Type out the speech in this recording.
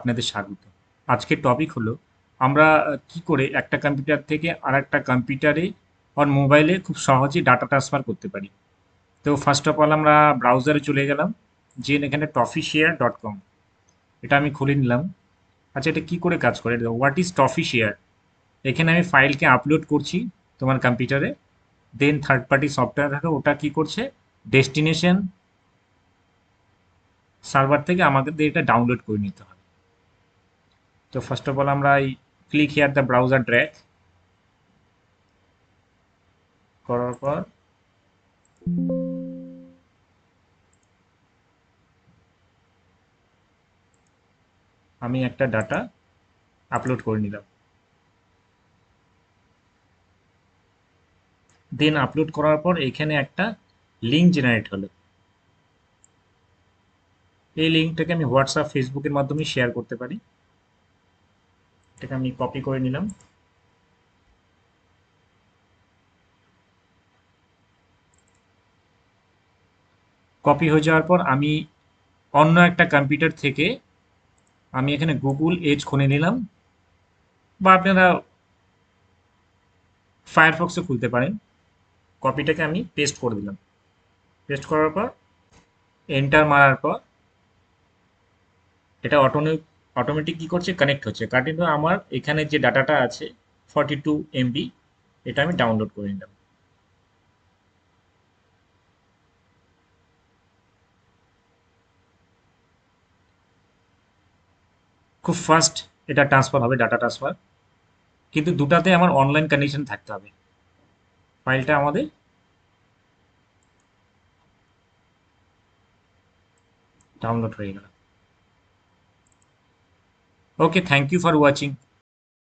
আপনাদের স্বাগত। আজকের টপিক হলো আমরা কি করে একটা কম্পিউটার থেকে আরেকটা কম্পিউটারে অর মোবাইলে খুব সহজেই ডাটা ট্রান্সফার করতে পারি। তো ফার্স্ট অফ অল আমরা ব্রাউজারে চলে গেলাম, যে এখানে টফিশেয়ার.com, এটা আমি খুলে নিলাম। আচ্ছা, এটা কি করে কাজ করে? হোয়াট ইজ টফিশেয়ার? এখানে আমি ফাইলকে আপলোড করছি তোমার কম্পিউটারে, দেন থার্ড পার্টি সফটওয়্যার থাকে ওটা কি করছে, ডেস্টিনেশন সার্ভার থেকে আমাদের এটা ডাউনলোড করে নিতে হবে। তো ফার্স্ট অফ অল আমরা এই click here the browser drag করার পর আমি একটা ডাটা আপলোড করে নিলাম। দেন আপলোড করার পর এখানে একটা লিঙ্ক জেনারেট হলো। এই লিঙ্কটাকে আমি হোয়াটসঅ্যাপ ফেসবুকের মাধ্যমে শেয়ার করতে পারি। এটাকে আমি কপি করে নিলাম। কপি হয়ে যাওয়ার পর আমি অন্য একটা কম্পিউটার থেকে আমি এখানে গুগল এজ খুলে নিলাম, বা আপনারা ফায়ারফক্সও খুলতে পারেন। কপিটাকে আমি পেস্ট করে দিলাম। পেস্ট করার পর এন্টার মারার পর এটা অটোমেটিক কি করছে, কানেক্ট হচ্ছে। কানেক্ট হয়ে আমার এখানে যে ডাটাটা আছে 42 MB, এটা আমি ডাউনলোড করে নিলাম। খুব ফাস্ট এটা ট্রান্সফার হবে, ডাটা ট্রান্সফার। কিন্তু দুটাতে আমার অনলাইন কানেকশন থাকতে হবে। ফাইলটা আমাদের ডাউনলোড হয়ে গেল। ওকে, থ্যাংক ইউ ফর ওয়াচিং।